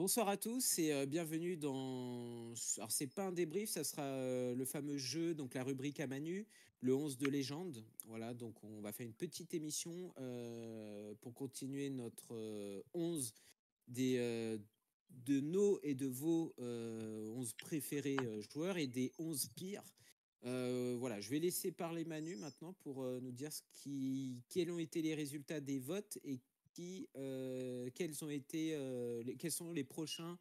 Bonsoir à tous et bienvenue dans. Alors, c'est pas un débrief, ça sera le fameux jeu, donc la rubrique à Manu, le 11 de légende. Voilà, donc on va faire une petite émission pour continuer notre 11 de nos et de vos 11 préférés joueurs et des 11 pires. Voilà, je vais laisser parler Manu maintenant pour nous dire quels ont été les résultats des votes et quels sont les prochains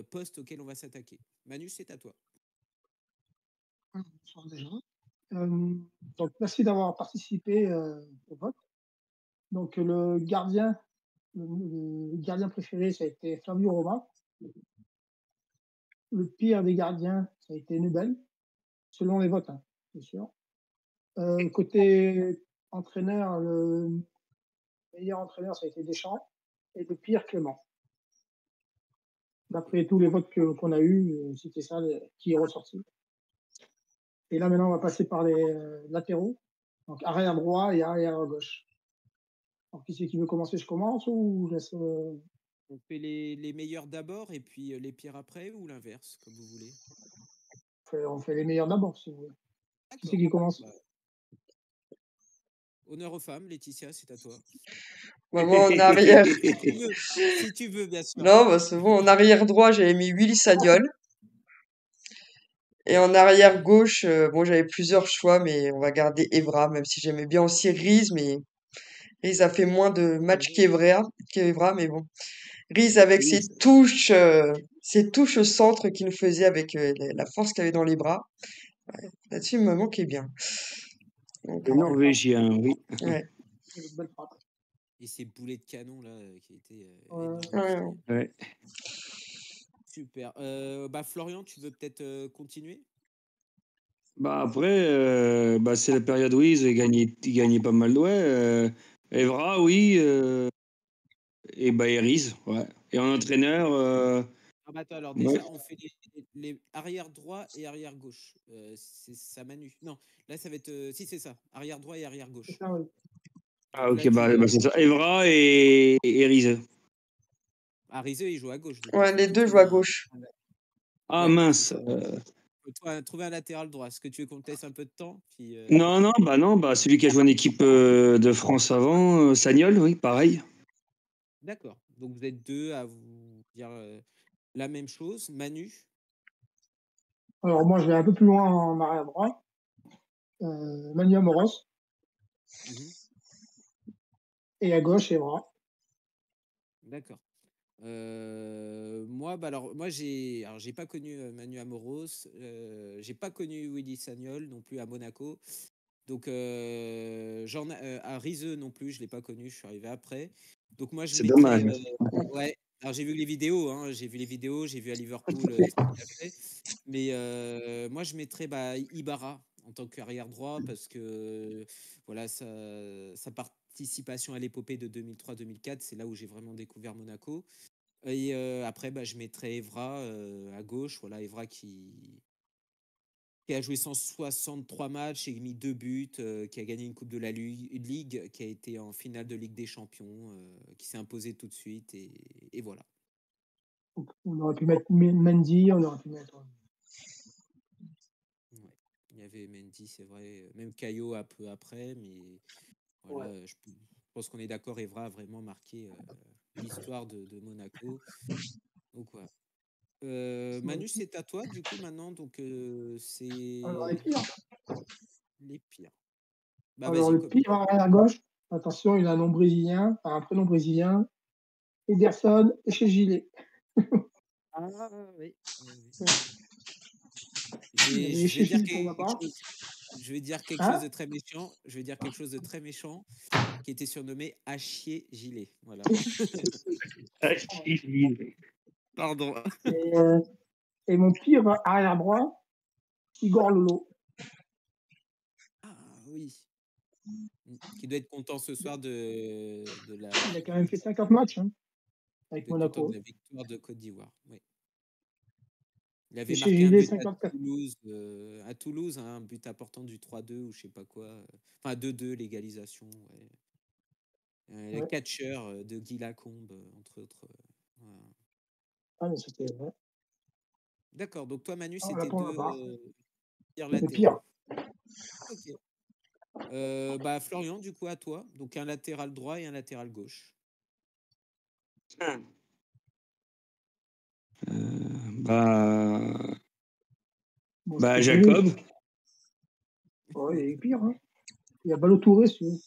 postes auxquels on va s'attaquer. Manu, c'est à toi. Bonsoir déjà. Euh, donc, merci d'avoir participé au vote. Donc, le gardien préféré, ça a été Flavio Roma. Le pire des gardiens, ça a été Nubel, selon les votes, hein, bien sûr. Côté entraîneur, le meilleur entraîneur, ça a été Deschamps. Et le pire, Clément. D'après tous les votes qu'on a eus, c'était ça qui est ressorti. Et là, maintenant, on va passer par les latéraux. Donc, arrière droit et arrière gauche. Alors, qui c'est qui veut commencer? Je commence ou je laisse On fait les meilleurs d'abord et puis les pires après ou l'inverse, comme vous voulez. on fait les meilleurs d'abord, si vous voulez. Qui c'est D'accord. qui commence? Bah, honneur aux femmes, Laetitia, c'est à toi. Moi, en arrière. Si tu veux, bien sûr. Non, bah, c'est bon. En arrière droit, j'avais mis Willy Sagnol. Et en arrière gauche, bon, j'avais plusieurs choix, mais on va garder Evra, même si j'aimais bien aussi Riz, mais Riz a fait moins de matchs qu'Evra, mais bon. Riz avec ses touches au centre qu'il nous faisait avec la force qu'il avait dans les bras. Ouais, là-dessus, il me manquait bien. Donc, Le Norvégien, oui. ouais. Une belle frappe. Et ces boulets de canon là qui étaient Ouais. énormes. Ouais. Super. Florian, tu veux peut-être continuer? Bah après, c'est la période où il gagnait pas mal. Ouais. Evra, oui. Et Riz, ouais. Et en entraîneur, Attends, alors ouais. déjà, on fait les arrière droit et arrière gauche. C'est ça, Manu. Non, là, ça va être. Si, c'est ça. Arrière droit et arrière C'est gauche. ça, oui. Ah, Donc ok, là, tu. c'est ça. Evra et Riz. Rizeux, il joue à gauche. Donc, il Ouais, faut que les tu deux jouent trouves à un. gauche. Ah, Ouais, donc mince. faut trouver un latéral droit. Est-ce que tu veux qu'on te laisse un peu de temps? Puis, Non, celui qui a joué en équipe de France avant, Sagnol, oui, pareil. D'accord. Donc, vous êtes deux à vous dire la même chose. Manu. Alors, moi, je vais un peu plus loin en arrière droit. Manu Amoros. Mhm. Et à gauche, Evra. D'accord. Moi j'ai pas connu Manu Amoros, j'ai pas connu Willy Sagnol non plus à Monaco, donc à Riseux non plus, je l'ai pas connu, je suis arrivé après, donc moi je C'est mettrais dommage. ouais. Alors j'ai vu les vidéos, hein, j'ai vu à Liverpool ce qu'il a fait, mais moi je mettrais Ibarra en tant qu'arrière droit parce que voilà sa participation à l'épopée de 2003-2004, c'est là où j'ai vraiment découvert Monaco. Et après, je mettrais Evra à gauche. Voilà, Evra qui a joué 163 matchs et mis 2 buts, qui a gagné une Coupe de la Ligue, qui a été en finale de Ligue des Champions, qui s'est imposé tout de suite. Et voilà. On aurait pu mettre Mendy, on aurait pu mettre. Ouais. Il y avait Mendy, c'est vrai. Même Caillot un peu après. Mais voilà, Ouais. je pense qu'on est d'accord. Evra a vraiment marqué l'histoire de Monaco. Donc voilà. Manu, c'est à toi du coup maintenant, donc Alors, les c'est pires. les pires. Alors, Vas-y, le pire arrière gauche, attention, il a un nom brésilien, un prénom brésilien. Ederson et chez Gilet. Ah oui. Et Je vais chez dire Gilet pour ma quelque part. chose. Je vais dire quelque chose Hein? de très méchant. Je vais dire quelque chose de très méchant qui était surnommé Achier Gilet. Voilà. Pardon. Et, et mon pire arrière droit, Igor Lolo. Ah oui. Qui doit être content ce soir de la. Il a quand même fait 50 matchs, hein, Qui avec doit être content de Monaco. la victoire de Côte d'Ivoire. Oui. Il Et avait chez marqué un Gilet, but 54. À Toulouse, hein, un but important du 3-2 ou je sais pas quoi. Enfin, 2-2, l'égalisation. Ouais. Le Ouais. catcheur de Guy Lacombe, entre autres. Voilà. Ah, mais c'était ouais. D'accord, donc toi, Manu, Ah, là, c'était pour ma 2 part, pires le latéraux. pire. Ok. Bah, Florian, du coup, à toi. Donc, un latéral droit et un latéral gauche. Euh, bah, Bon, je bah, peux te donner. Jacob. Ouais, il y a eu pire. Hein. Il y a Balotouré, si tu veux.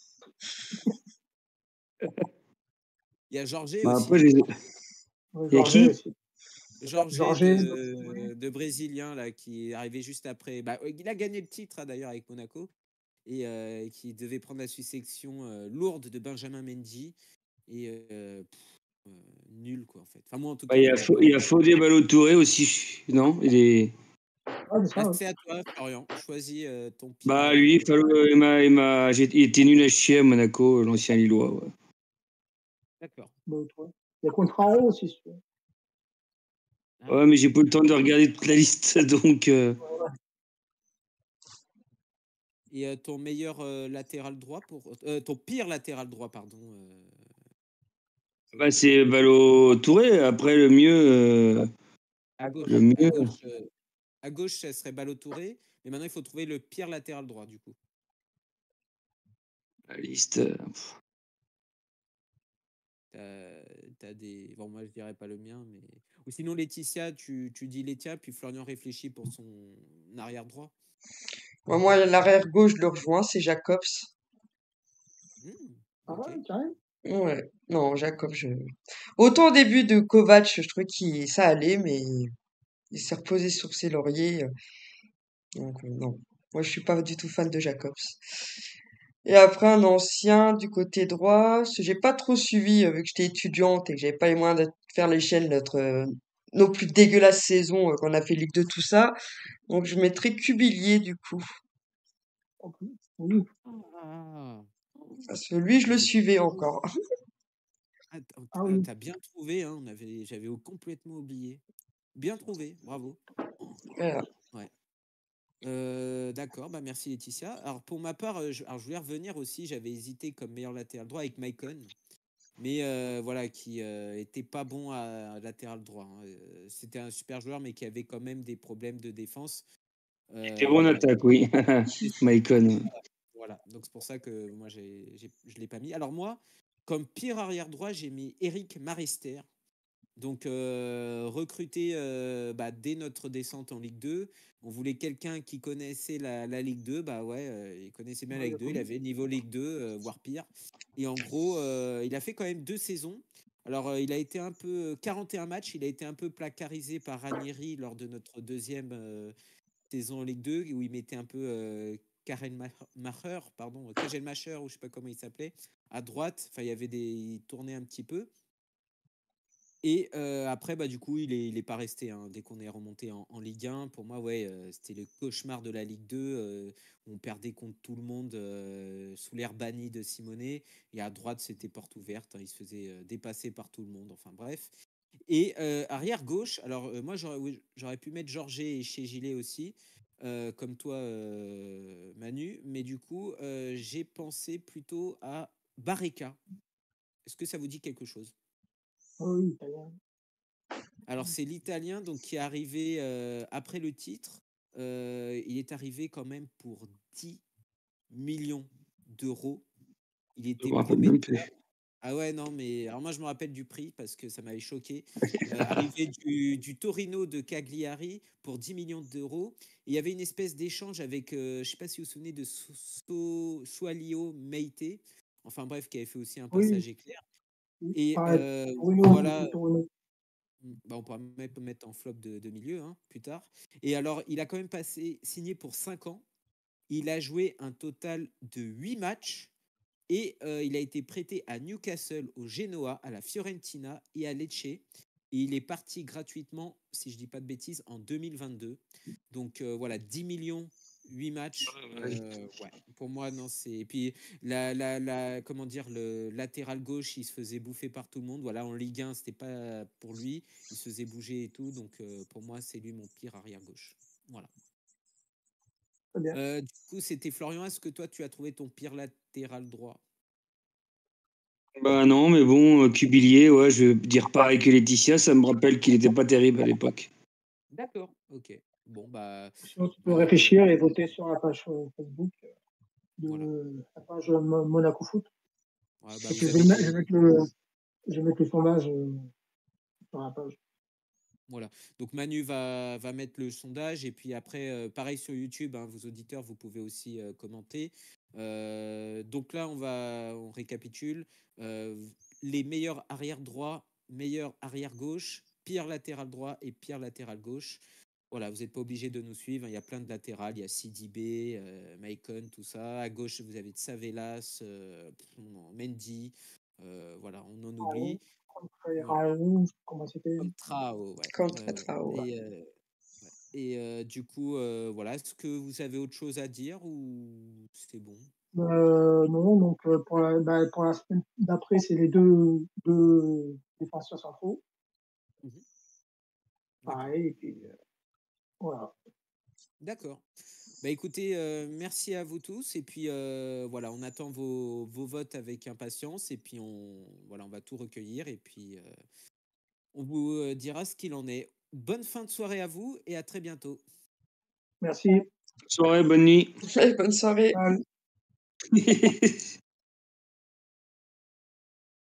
Il y a Jorge Bah, aussi. après, Ouais, il y a Jorge qui? aussi. Jorge Jorge, Balotouré. de Brésilien, là, qui est arrivé juste après. Bah, il a gagné le titre, hein, d'ailleurs, avec Monaco. Et qui devait prendre la succession lourde de Benjamin Mendy. Et nul, quoi, en fait. Enfin, moi, en tout Bah, cas, voilà. il y a Fodé Ballo-Touré aussi, non? Il est... Ah, c'est Là, ça. Ouais. c'est à toi, Florian. Choisis ton pire Bah, arrière lui, droit. il était nul à chier à Monaco, l'ancien Lillois. Ouais. D'accord. Balotouré. Il y a Contrao aussi, si tu veux. Ah. Ouais, mais j'ai pas eu le temps de regarder toute la liste, donc... Et ton meilleur latéral droit pour. Ton pire latéral droit, pardon. Bah, c'est Ballo-Touré. Après, le mieux... À gauche. le À mieux... gauche, à gauche, ça serait Balotouré. Mais maintenant, il faut trouver le pire latéral droit, du coup. La liste... T'as des. Bon, moi, je dirais pas le mien, mais. Ou sinon, Laetitia, tu dis les tiens, puis Florian réfléchit pour son arrière droit. Moi, l'arrière gauche, je le rejoins, c'est Jacobs. Ah Ok. ouais, carrément. Ouais, non, Jacobs, autant au début de Kovac, je trouvais que ça allait, mais il s'est reposé sur ses lauriers. Donc, non. Moi, je suis pas du tout fan de Jacobs. Et après, un ancien du côté droit, j'ai pas trop suivi, vu que j'étais étudiante et que j'avais pas les moyens de faire les chaînes nos plus dégueulasses saisons qu'on a fait Ligue 2, tout ça. Donc, je mettrais Cubillier, du coup. Ok. Oui. Ah, Parce que lui, je le j'ai- suivais encore. Ah oui. T'as bien trouvé, hein. J'avais complètement oublié. Bien trouvé, bravo. Voilà. Ouais. D'accord, bah merci Laetitia. Alors pour ma part, alors, je voulais revenir aussi, j'avais hésité comme meilleur latéral droit avec Maicon, mais voilà, qui était pas bon à latéral droit, hein. C'était un super joueur, mais qui avait quand même des problèmes de défense. C'était bon en attaque, oui. Maicon. Voilà, donc c'est pour ça que moi je ne l'ai pas mis. Alors moi, comme pire arrière droit, j'ai mis Eric Marister. Donc, recruté dès notre descente en Ligue 2, on voulait quelqu'un qui connaissait la Ligue 2. Bah ouais, il connaissait bien la Ouais, Ligue 2, il avait niveau Ligue 2, voire pire. Et en gros, il a fait quand même 2 saisons. Alors, il a été un peu 41 matchs, il a été un peu placarisé par Ranieri lors de notre deuxième saison en Ligue 2, où il mettait un peu Kajelmacher, pardon, Kajelmacher, ou je sais pas comment il s'appelait, à droite. Enfin, il tournait un petit peu. Et après, bah, du coup, il est pas resté, hein, dès qu'on est remonté en Ligue 1. Pour moi, ouais, c'était le cauchemar de la Ligue 2. On perdait contre tout le monde sous l'air banni de Simonet. Et à droite, c'était porte ouverte, hein, il se faisait dépasser par tout le monde. Enfin, bref. Et arrière gauche, alors moi, j'aurais pu mettre Jorge et chez Gilet aussi, comme toi, Manu. Mais du coup, j'ai pensé plutôt à Barreca. Est-ce que ça vous dit quelque chose? Ah oui, italien. Alors, c'est l'Italien donc, qui est arrivé après le titre. Il est arrivé quand même pour 10 millions d'euros. Il Je était me rappelle même prometteur. plus. Ah ouais, non, mais alors moi, je me rappelle du prix parce que ça m'avait choqué. Arrivé du Torino de Cagliari pour 10 millions d'euros. Et il y avait une espèce d'échange avec, je ne sais pas si vous vous souvenez de Sualio Meite. Enfin bref, qui avait fait aussi un Oui, passage éclair. oui. Et Pareil. voilà, Torino. bah, on pourra même mettre en flop de milieu, hein, plus tard. Et alors, il a quand même signé pour 5 ans. Il a joué un total de 8 matchs et il a été prêté à Newcastle, au Genoa, à la Fiorentina et à Lecce. Et il est parti gratuitement, si je ne dis pas de bêtises, en 2022. Donc voilà, 10 millions, 8 matchs. Ouais, pour moi, non, c'est. Et puis, comment dire, le latéral gauche, il se faisait bouffer par tout le monde. Voilà, en Ligue 1, c'était pas pour lui. Il se faisait bouger et tout. Donc pour moi, c'est lui mon pire arrière gauche. Voilà. Très bien. Du coup, c'était Florian. Est-ce que toi, tu as trouvé ton pire latéral droit? Bah non, mais bon, Cubillier, ouais, je veux dire pareil que Laetitia, ça me rappelle qu'il n'était pas terrible à l'époque. D'accord, ok. Bon, bah, Sinon, tu peux moi, réfléchir et voter sur la page Facebook voilà. de la page Monaco Foot. Ouais, bah, Donc, vous avez des. je vais mettre le sondage sur la page. Voilà. Donc Manu va mettre le sondage et puis après, pareil sur YouTube, hein, vos auditeurs, vous pouvez aussi commenter. Donc là, on récapitule. Euh, les meilleurs arrière droit, meilleurs arrière gauche, pire latéral droit et pire latéral gauche. Voilà, vous n'êtes pas obligé de nous suivre, hein. Il y a plein de latérales. Il y a Sidibé, Maicon, tout ça. À gauche, vous avez Tsavelas, Mendy. Voilà, on en oublie. Voilà. Raoult, comment c'était? Trao, ouais. Contre Trao. Et, ouais. Et du coup, voilà. Est-ce que vous avez autre chose à dire ou c'est bon? Non, donc pour la semaine d'après, c'est les deux défenseurs centraux. Mhm. D'accord. Pareil, et puis voilà. D'accord. Bah écoutez, merci à vous tous. Et puis voilà, on attend vos votes avec impatience. Et puis voilà, on va tout recueillir. Et puis on vous dira ce qu'il en est. Bonne fin de soirée à vous et à très bientôt. Merci. Bonne soirée, bonne nuit. Bonne soirée. Salut.